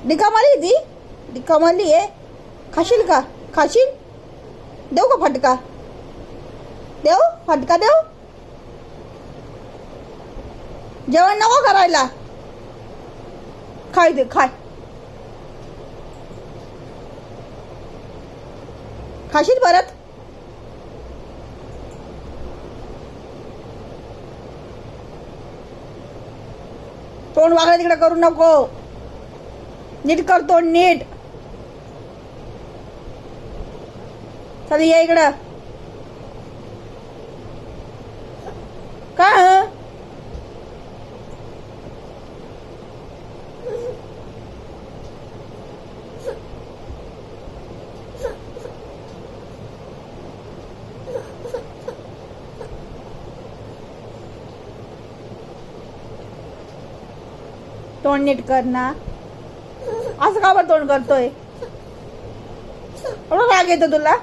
डिकामाली ती डिकामाली आहे. खाशील का? खाशील? देऊ का फटका? देऊ फटका? देऊ? जेवण नको करायला. खाय दे खाय. खाशील परत? तोंड वाकडं तिकडे करू नको. नीट कर तोंड नीट. चल ये इकडं. का तोंड नीट कर ना. असं का बरं तोंड करतोय? एवढं राग येतो तुला?